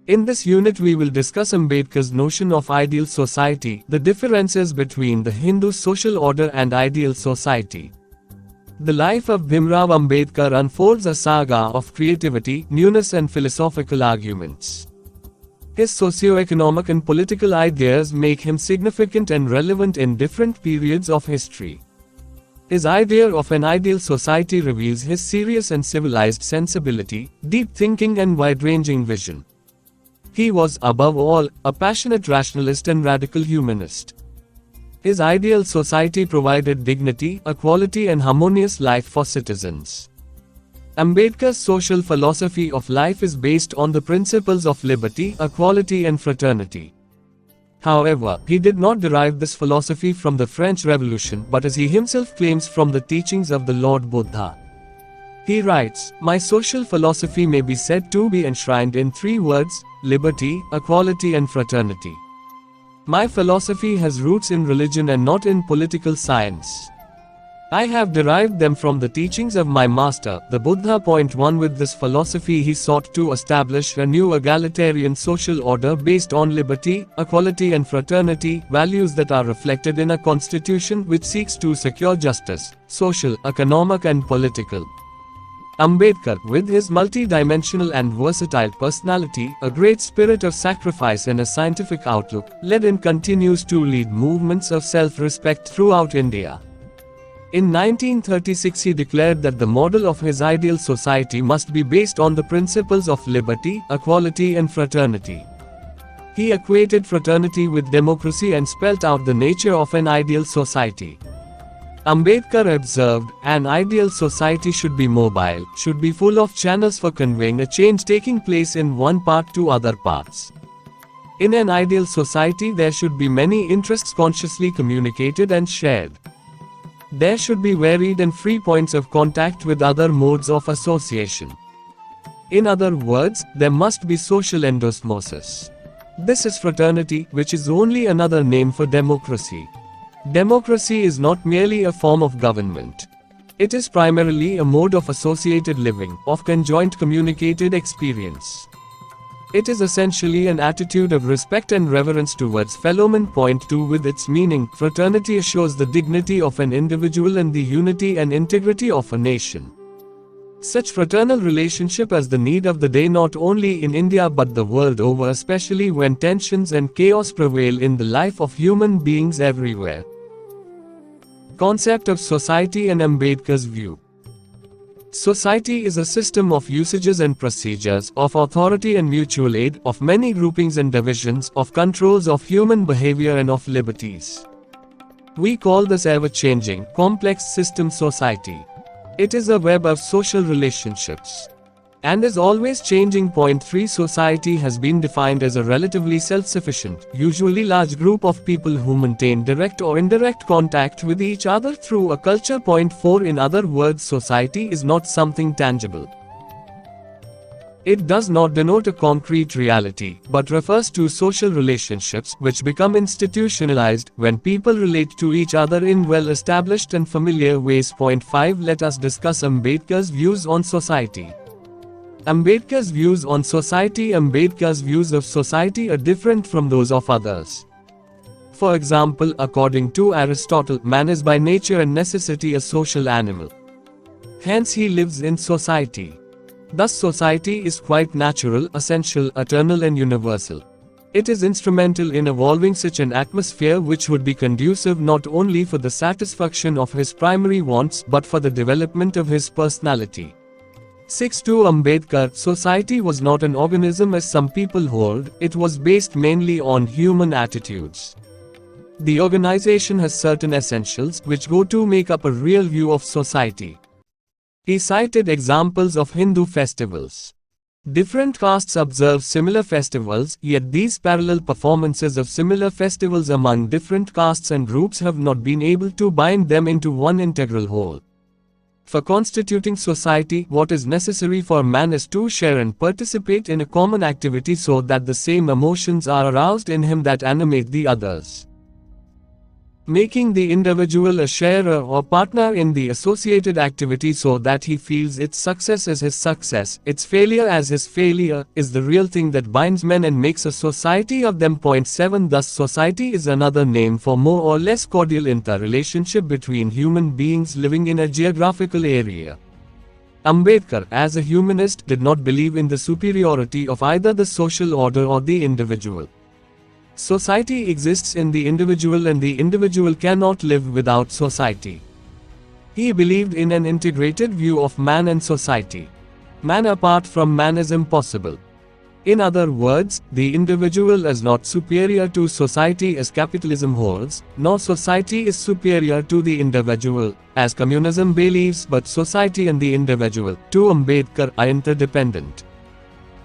In this unit we will discuss Ambedkar's notion of ideal society, the differences between the Hindu social order and ideal society. The life of Bhimrao Ambedkar unfolds a saga of creativity, newness and philosophical arguments. His socio-economic and political ideas make him significant and relevant in different periods of history. His idea of an ideal society reveals his serious and civilized sensibility, deep thinking and wide-ranging vision. He was, above all, a passionate rationalist and radical humanist. His ideal society provided dignity, equality and harmonious life for citizens. Ambedkar's social philosophy of life is based on the principles of liberty, equality and fraternity. However, he did not derive this philosophy from the French Revolution but as he himself claims from the teachings of the Lord Buddha. He writes, "My social philosophy may be said to be enshrined in three words: liberty, equality and fraternity. My philosophy has roots in religion and not in political science. I have derived them from the teachings of my master, the Buddha. Point 1 With this philosophy he sought to establish a new egalitarian social order based on liberty, equality and fraternity, values that are reflected in a constitution which seeks to secure justice, social, economic and political." Ambedkar, with his multi-dimensional and versatile personality, a great spirit of sacrifice and a scientific outlook, led and continues to lead movements of self-respect throughout India. In 1936 he declared that the model of his ideal society must be based on the principles of liberty, equality and fraternity. He equated fraternity with democracy and spelt out the nature of an ideal society. Ambedkar observed, an ideal society should be mobile, should be full of channels for conveying a change taking place in one part to other parts. In an ideal society there should be many interests consciously communicated and shared. There should be varied and free points of contact with other modes of association. In other words, there must be social endosmosis. This is fraternity, which is only another name for democracy. Democracy is not merely a form of government. It is primarily a mode of associated living, of conjoint communicated experience. It is essentially an attitude of respect and reverence towards fellowmen. Point 2 With its meaning, fraternity assures the dignity of an individual and the unity and integrity of a nation. Such fraternal relationship is the need of the day not only in India but the world over, especially when tensions and chaos prevail in the life of human beings everywhere. Concept of society and Ambedkar's view. Society is a system of usages and procedures, of authority and mutual aid, of many groupings and divisions, of controls of human behavior and of liberties. We call this ever-changing, complex system society. It is a web of social relationships. And is always changing. Point 3 Society has been defined as a relatively self-sufficient, usually large group of people who maintain direct or indirect contact with each other through a culture. Point 4 In other words, society is not something tangible. It does not denote a concrete reality, but refers to social relationships which become institutionalized when people relate to each other in well-established and familiar ways. Point 5 Let us discuss Ambedkar's views on society. Ambedkar's views on society. Ambedkar's views of society are different from those of others. For example, according to Aristotle, man is by nature and necessity a social animal. Hence he lives in society. Thus society is quite natural, essential, eternal and universal. It is instrumental in evolving such an atmosphere which would be conducive not only for the satisfaction of his primary wants but for the development of his personality. 6 To Ambedkar, society was not an organism as some people hold, it was based mainly on human attitudes. The organization has certain essentials which go to make up a real view of society. He cited examples of Hindu festivals. Different castes observe similar festivals, yet these parallel performances of similar festivals among different castes and groups have not been able to bind them into one integral whole. For constituting society, what is necessary for man is to share and participate in a common activity so that the same emotions are aroused in him that animate the others. making the individual a sharer or partner in the associated activity so that he feels its success as his success, its failure as his failure, is the real thing that binds men and makes a society of them. Point 7 Thus society is another name for more or less cordial interrelationship between human beings living in a geographical area. Ambedkar, as a humanist, did not believe in the superiority of either the social order or the individual. Society exists in the individual and the individual cannot live without society. He believed in an integrated view of man and society. Man apart from man is impossible. In other words, the individual is not superior to society as capitalism holds, nor society is superior to the individual, as communism believes, but society and the individual, to Ambedkar, are interdependent.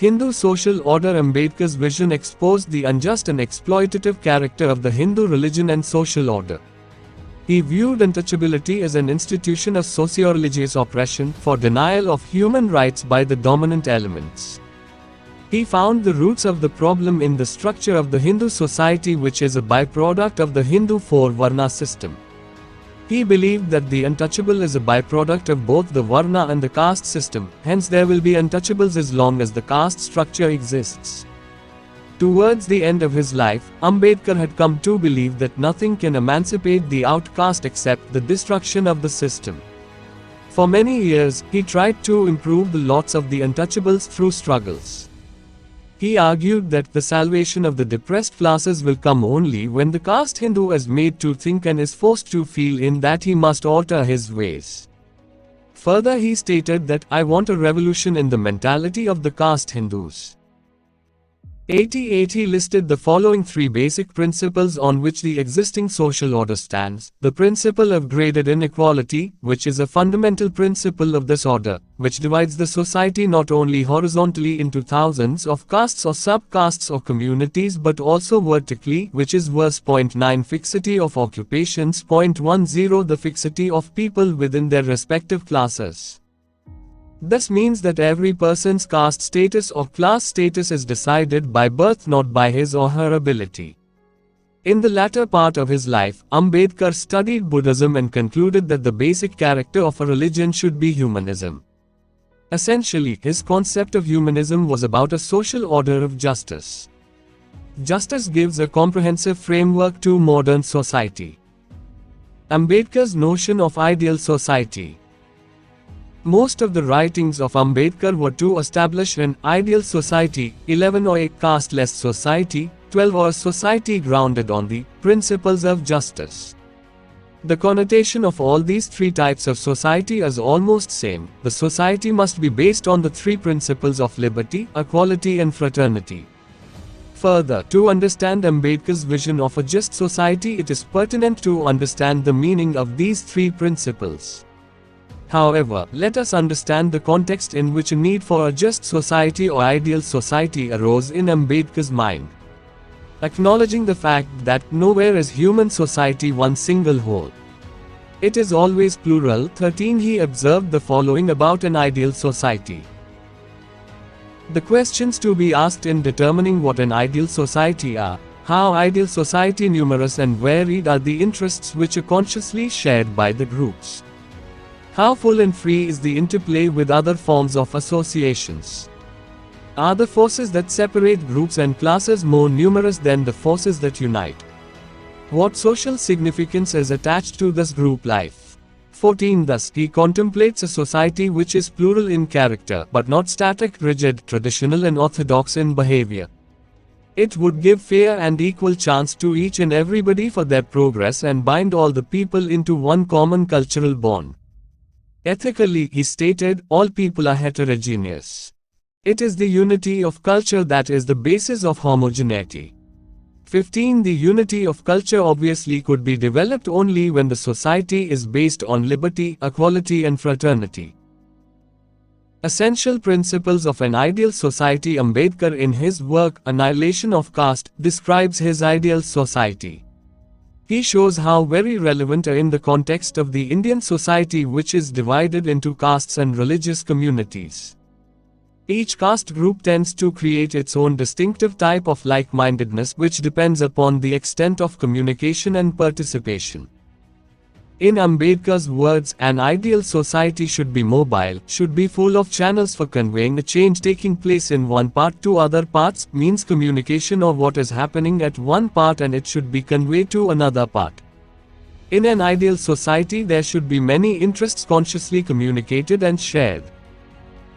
Hindu social order. Ambedkar's vision exposed the unjust and exploitative character of the Hindu religion and social order. He viewed untouchability as an institution of socio-religious oppression for denial of human rights by the dominant elements. He found the roots of the problem in the structure of the Hindu society, which is a byproduct of the Hindu four-varna system. He believed that the untouchable is a byproduct of both the Varna and the caste system, hence there will be untouchables as long as the caste structure exists. Towards the end of his life, Ambedkar had come to believe that nothing can emancipate the outcast except the destruction of the system. For many years, he tried to improve the lots of the untouchables through struggles. He argued that the salvation of the depressed classes will come only when the caste Hindu is made to think and is forced to feel in that he must alter his ways. Further, he stated that, "I want a revolution in the mentality of the caste Hindus." 88 He listed the following three basic principles on which the existing social order stands. The principle of graded inequality, which is a fundamental principle of this order, which divides the society not only horizontally into thousands of castes or sub-castes or communities but also vertically, which is verse. Point 9 Fixity of occupations. Point 10 The fixity of people within their respective classes. This means that every person's caste status or class status is decided by birth, not by his or her ability. In the latter part of his life, Ambedkar studied Buddhism and concluded that the basic character of a religion should be humanism. Essentially, his concept of humanism was about a social order of justice. Justice gives a comprehensive framework to modern society. Ambedkar's notion of ideal society. Most of the writings of Ambedkar were to establish an ideal society, 11 or a caste-less society, 12 or a society grounded on the principles of justice. The connotation of all these three types of society is almost same. The society must be based on the three principles of liberty, equality and fraternity. Further, to understand Ambedkar's vision of a just society, it is pertinent to understand the meaning of these three principles. However, let us understand the context in which a need for a just society or ideal society arose in Ambedkar's mind. Acknowledging the fact that nowhere is human society one single whole. It is always plural. 13 He observed the following about an ideal society. The questions to be asked in determining what an ideal society are: how ideal society numerous and varied are the interests which are consciously shared by the groups? How full and free is the interplay with other forms of associations? Are the forces that separate groups and classes more numerous than the forces that unite? What social significance is attached to this group life? 14 Thus, he contemplates a society which is plural in character, but not static, rigid, traditional and orthodox in behavior. It would give fair and equal chance to each and everybody for their progress and bind all the people into one common cultural bond. Ethically, he stated, all people are heterogeneous. It is the unity of culture that is the basis of homogeneity. 15 The unity of culture obviously could be developed only when the society is based on liberty, equality and fraternity. Essential principles of an ideal society. Ambedkar, in his work, Annihilation of Caste, describes his ideal society. He shows how very relevant are in the context of the Indian society, which is divided into castes and religious communities. Each caste group tends to create its own distinctive type of like-mindedness which depends upon the extent of communication and participation. In Ambedkar's words, an ideal society should be mobile, should be full of channels for conveying a change taking place in one part to other parts, means communication of what is happening at one part and it should be conveyed to another part. In an ideal society there should be many interests consciously communicated and shared.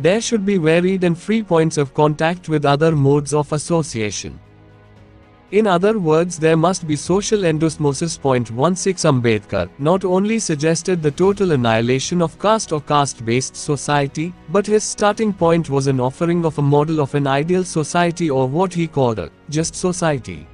There should be varied and free points of contact with other modes of association. In other words, there must be social endosmosis. 16 Ambedkar not only suggested the total annihilation of caste or caste-based society, but his starting point was an offering of a model of an ideal society, or what he called a just society.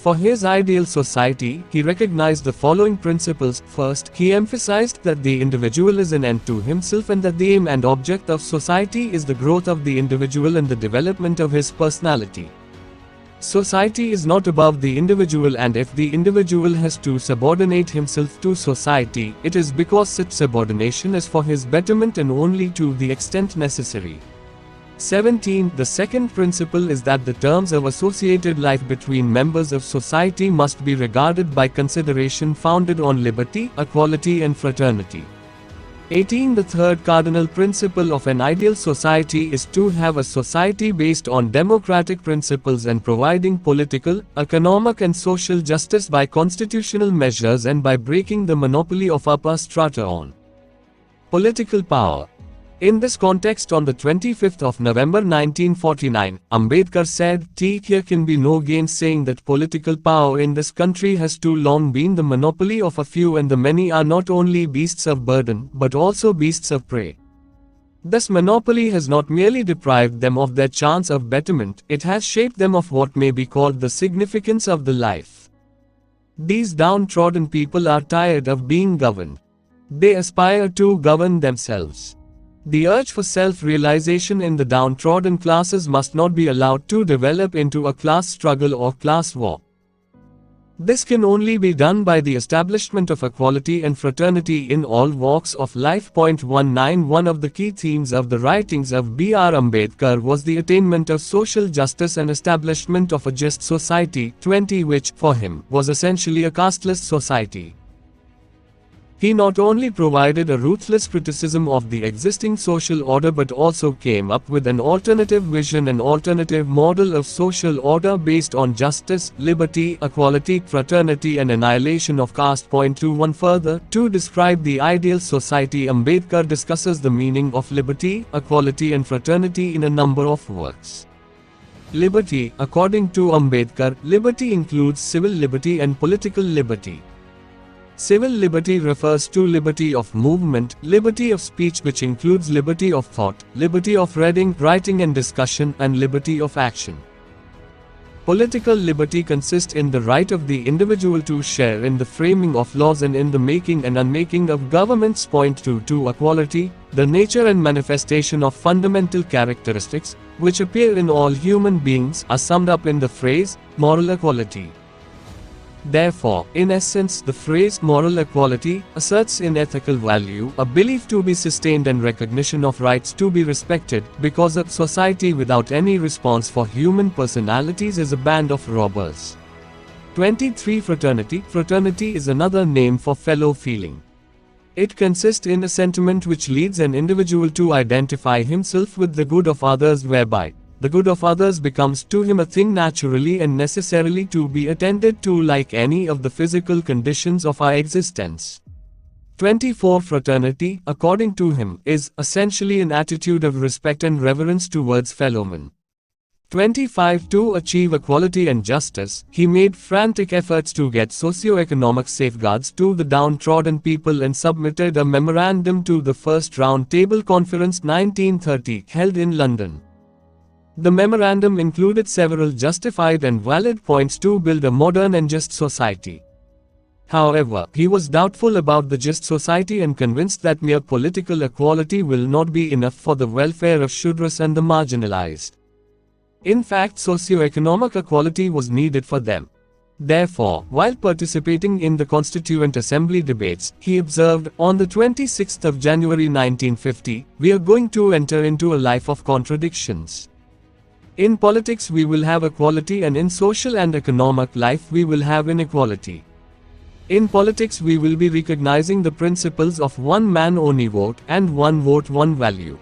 For his ideal society, he recognized the following principles. First, he emphasized that the individual is an end to himself and that the aim and object of society is the growth of the individual and the development of his personality. Society is not above the individual, and if the individual has to subordinate himself to society, it is because such subordination is for his betterment and only to the extent necessary. 17. The second principle is that the terms of associated life between members of society must be regarded by consideration founded on liberty, equality and fraternity. 18. The third cardinal principle of an ideal society is to have a society based on democratic principles and providing political, economic and social justice by constitutional measures and by breaking the monopoly of upper strata on political power. In this context, on the 25th of November 1949, Ambedkar said, "There can be no gainsaying that political power in this country has too long been the monopoly of a few, and the many are not only beasts of burden, but also beasts of prey. This monopoly has not merely deprived them of their chance of betterment, it has shaped them of what may be called the significance of the life. These downtrodden people are tired of being governed. They aspire to govern themselves. The urge for self-realization in the downtrodden classes must not be allowed to develop into a class struggle or class war. This can only be done by the establishment of equality and fraternity in all walks of life." 19 One of the key themes of the writings of B.R. Ambedkar was the attainment of social justice and establishment of a just society, 20, which, for him, was essentially a casteless society. He not only provided a ruthless criticism of the existing social order but also came up with an alternative vision, an alternative model of social order based on justice, liberty, equality, fraternity and annihilation of caste. 21 Further, to describe the ideal society, Ambedkar discusses the meaning of liberty, equality and fraternity in a number of works. Liberty. According to Ambedkar, liberty includes civil liberty and political liberty. Civil liberty refers to liberty of movement, liberty of speech, which includes liberty of thought, liberty of reading, writing and discussion, and liberty of action. Political liberty consists in the right of the individual to share in the framing of laws and in the making and unmaking of governments. 2 Equality. The nature and manifestation of fundamental characteristics, which appear in all human beings, are summed up in the phrase, moral equality. Therefore, in essence, the phrase moral equality asserts in ethical value a belief to be sustained and recognition of rights to be respected, because a society without any response for human personalities is a band of robbers. 23 Fraternity. Fraternity is another name for fellow feeling. It consists in a sentiment which leads an individual to identify himself with the good of others, whereby the good of others becomes to him a thing naturally and necessarily to be attended to like any of the physical conditions of our existence. 24 Fraternity, according to him, is essentially an attitude of respect and reverence towards fellowmen. 25 To achieve equality and justice, he made frantic efforts to get socio-economic safeguards to the downtrodden people and submitted a memorandum to the First Round Table Conference 1930 held in London. The memorandum included several justified and valid points to build a modern and just society. However, he was doubtful about the just society and convinced that mere political equality will not be enough for the welfare of Shudras and the marginalized. In fact, socio-economic equality was needed for them. Therefore, while participating in the Constituent Assembly debates, he observed, on the 26th of January 1950, "We are going to enter into a life of contradictions. In politics we will have equality, and in social and economic life we will have inequality. In politics we will be recognizing the principles of one man only vote, and one vote one value.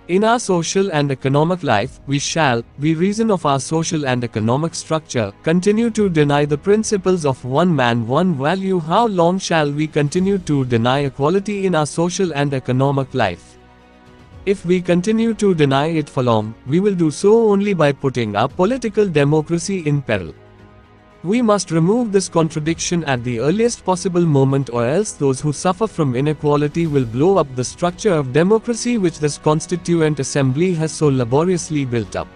In our social and economic life, we shall, by reason of our social and economic structure, continue to deny the principles of one man one value. How long shall we continue to deny equality in our social and economic life? If we continue to deny it for long, we will do so only by putting our political democracy in peril. We must remove this contradiction at the earliest possible moment, or else those who suffer from inequality will blow up the structure of democracy which this Constituent Assembly has so laboriously built up."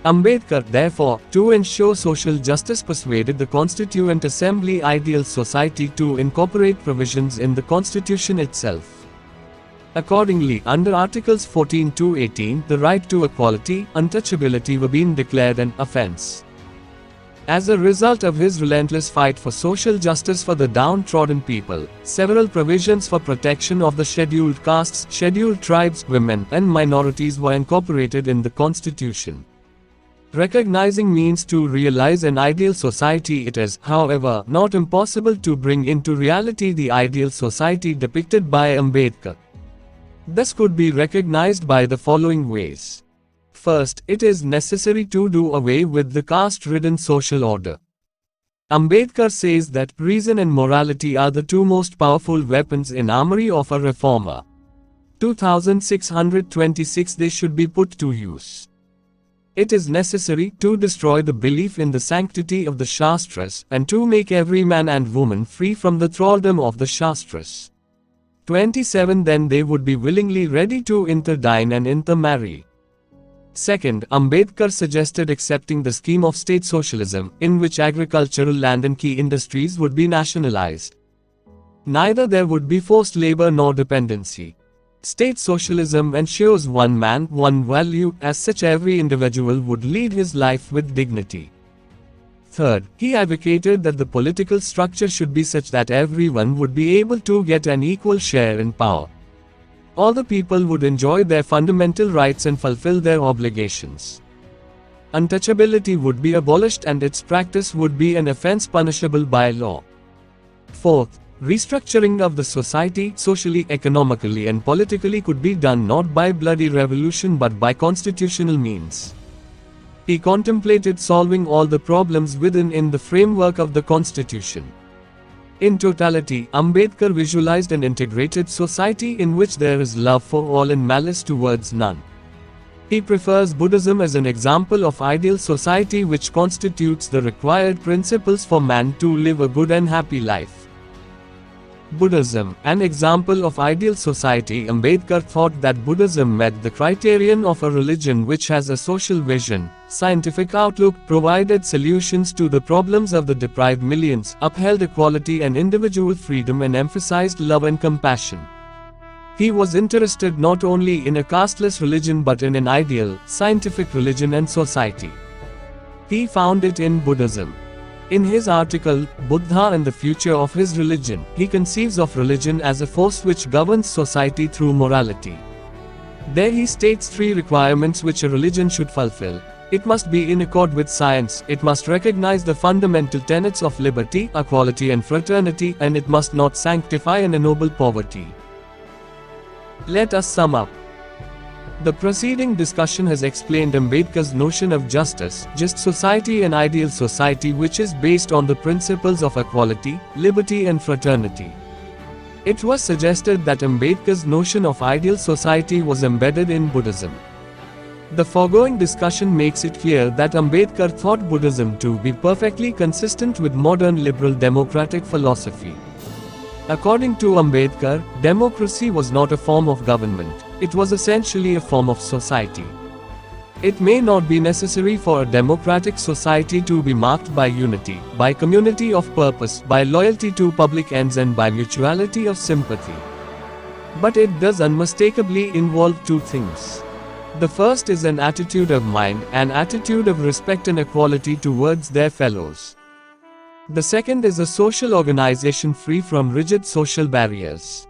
Ambedkar, therefore, to ensure social justice, persuaded the Constituent Assembly Ideal Society to incorporate provisions in the Constitution itself. Accordingly, under Articles 14 to 18, the right to equality, untouchability were being declared an offense. As a result of his relentless fight for social justice for the downtrodden people, several provisions for protection of the scheduled castes, scheduled tribes, women, and minorities were incorporated in the Constitution. Recognizing means to realize an ideal society, it is, however, not impossible to bring into reality the ideal society depicted by Ambedkar. This could be recognized by the following ways. First, it is necessary to do away with the caste-ridden social order. Ambedkar says that reason and morality are the two most powerful weapons in armory of a reformer. 2626 They should be put to use. It is necessary to destroy the belief in the sanctity of the Shastras, and to make every man and woman free from the thraldom of the Shastras. 27 Then they would be willingly ready to interdine and intermarry. Second, Ambedkar suggested accepting the scheme of state socialism, in which agricultural land and key industries would be nationalized. Neither there would be forced labor nor dependency. State socialism ensures one man, one value, as such every individual would lead his life with dignity. Third, he advocated that the political structure should be such that everyone would be able to get an equal share in power. All the people would enjoy their fundamental rights and fulfill their obligations. Untouchability would be abolished, and its practice would be an offense punishable by law. Fourth, restructuring of the society, socially, economically, and politically, could be done not by bloody revolution but by constitutional means. He contemplated solving all the problems within in the framework of the Constitution. In totality, Ambedkar visualized an integrated society in which there is love for all and malice towards none. He prefers Buddhism as an example of ideal society which constitutes the required principles for man to live a good and happy life. Buddhism, an example of ideal society. Ambedkar thought that Buddhism met the criterion of a religion which has a social vision, scientific outlook, provided solutions to the problems of the deprived millions, upheld equality and individual freedom, and emphasized love and compassion. He was interested not only in a casteless religion but in an ideal, scientific religion and society. He found it in Buddhism. In his article, Buddha and the Future of His Religion, he conceives of religion as a force which governs society through morality. There he states three requirements which a religion should fulfill. It must be in accord with science, it must recognize the fundamental tenets of liberty, equality and fraternity, and it must not sanctify and ennoble poverty. Let us sum up. The preceding discussion has explained Ambedkar's notion of justice, just society and ideal society, which is based on the principles of equality, liberty and fraternity. It was suggested that Ambedkar's notion of ideal society was embedded in Buddhism. The foregoing discussion makes it clear that Ambedkar thought Buddhism to be perfectly consistent with modern liberal democratic philosophy. According to Ambedkar, democracy was not a form of government, it was essentially a form of society. It may not be necessary for a democratic society to be marked by unity, by community of purpose, by loyalty to public ends and by mutuality of sympathy. But it does unmistakably involve two things. The first is an attitude of mind, an attitude of respect and equality towards their fellows. The second is a social organization free from rigid social barriers.